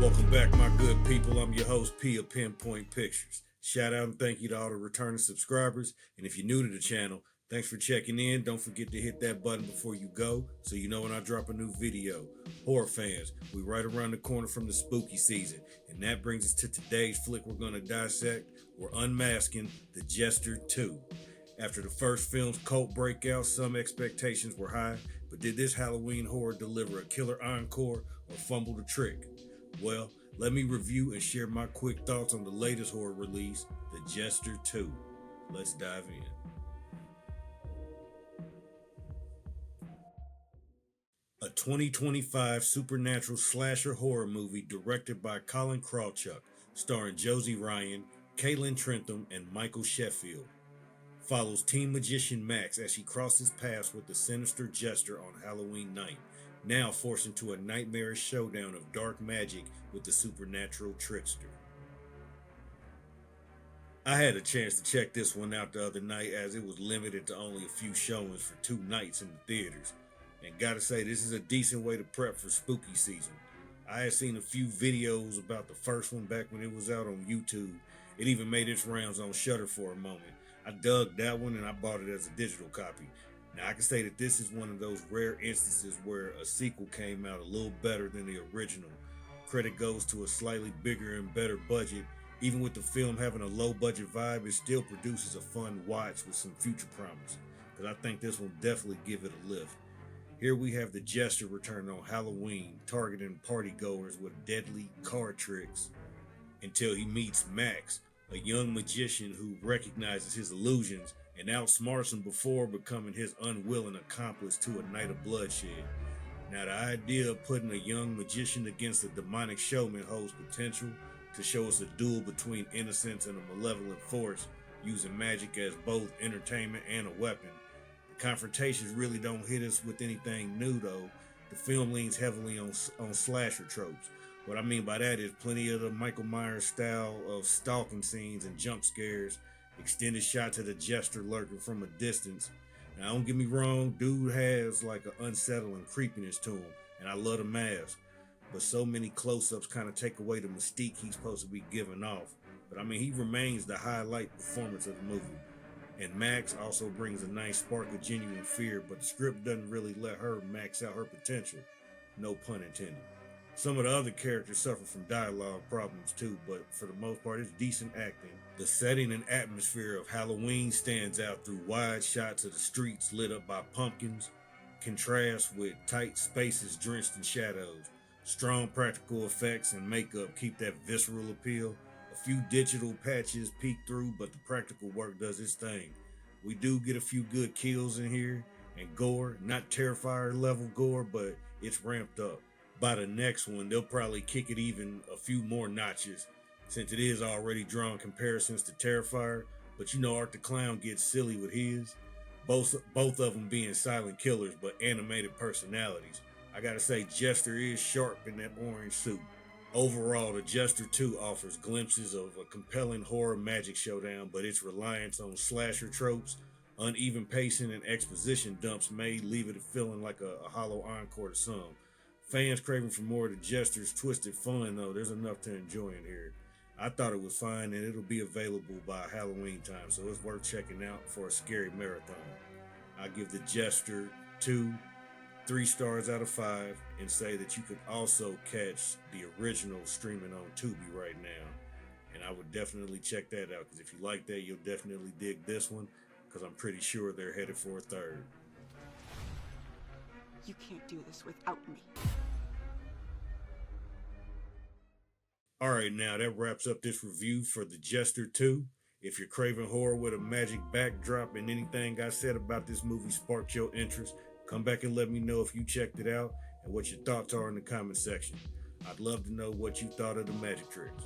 Welcome back, my good people. I'm your host, P of Pinpoint Pictures. Shout out and thank you to all the returning subscribers. And if you're new to the channel, thanks for checking in. Don't forget to hit that button before you go so you know when I drop a new video. Horror fans, we right around the corner from the spooky season. And that brings us to today's flick we're going to dissect. We're unmasking The Jester 2. After the first film's cult breakout, some expectations were high, but did this Halloween horror deliver a killer encore or fumble the trick? Well, let me review and share my quick thoughts on the latest horror release, The Jester 2. Let's dive in. A 2025 supernatural slasher horror movie directed by Colin Krawchuk, starring Josie Ryan, Caitlin Trentham, and Michael Sheffield, follows teen magician Max as he crosses paths with the sinister Jester on Halloween night, now forced into a nightmarish showdown of dark magic with the supernatural trickster. I had a chance to check this one out the other night as it was limited to only a few showings for 2 nights in the theaters. And gotta say, this is a decent way to prep for spooky season. I had seen a few videos about the first one back when it was out on YouTube. It even made its rounds on Shudder for a moment. I dug that one and I bought it as a digital copy. Now I can say that this is one of those rare instances where a sequel came out a little better than the original. Credit goes to a slightly bigger and better budget. Even with the film having a low budget vibe, it still produces a fun watch with some future promise. Because I think this will definitely give it a lift. Here we have the Jester return on Halloween, targeting partygoers with deadly card tricks, until he meets Max, a young magician who recognizes his illusions and outsmarts him before becoming his unwilling accomplice to a night of bloodshed. Now, the idea of putting a young magician against a demonic showman holds potential to show us a duel between innocence and a malevolent force, using magic as both entertainment and a weapon. The confrontations really don't hit us with anything new, though. The film leans heavily on slasher tropes. What I mean by that is plenty of the Michael Myers style of stalking scenes and jump scares, extended shots of the Jester lurking from a distance. Now, don't get me wrong, dude has like an unsettling creepiness to him, and I love the mask, but so many close-ups kind of take away the mystique he's supposed to be giving off. But I mean, he remains the highlight performance of the movie. And Max also brings a nice spark of genuine fear, but the script doesn't really let her max out her potential. No pun intended. Some of the other characters suffer from dialogue problems too, but for the most part, it's decent acting. The setting and atmosphere of Halloween stands out through wide shots of the streets lit up by pumpkins, contrast with tight spaces drenched in shadows. Strong practical effects and makeup keep that visceral appeal. A few digital patches peek through, but the practical work does its thing. We do get a few good kills in here, and gore, not Terrifier level gore, but it's ramped up. By the next one, they'll probably kick it even a few more notches, since it is already drawing comparisons to Terrifier, but you know Art the Clown gets silly with his. Both of them being silent killers, but animated personalities. I gotta say, Jester is sharp in that orange suit. Overall, The Jester 2 offers glimpses of a compelling horror magic showdown, but its reliance on slasher tropes, uneven pacing, and exposition dumps may leave it feeling like a hollow encore to some. Fans craving for more of the Jester's twisted fun, though, there's enough to enjoy in here. I thought it was fine, and it'll be available by Halloween time, so it's worth checking out for a scary marathon. I give The Jester 2 3 stars out of 5 and say that you could also catch the original streaming on Tubi right now. And I would definitely check that out, because if you like that, you'll definitely dig this one, because I'm pretty sure they're headed for a 3rd. You can't do this without me. Alright, now that wraps up this review for The Jester 2. If you're craving horror with a magic backdrop and anything I said about this movie sparked your interest, come back and let me know if you checked it out and what your thoughts are in the comment section. I'd love to know what you thought of the magic tricks.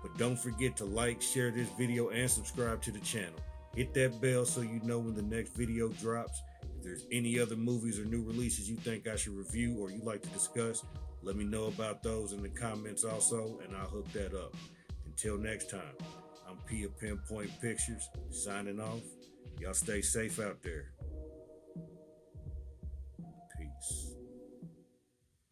But don't forget to like, share this video, and subscribe to the channel. Hit that bell so you know when the next video drops. If there's any other movies or new releases you think I should review or you'd like to discuss, let me know about those in the comments also, and I'll hook that up. Until next time, I'm P of Pinpoint Pictures, signing off. Y'all stay safe out there.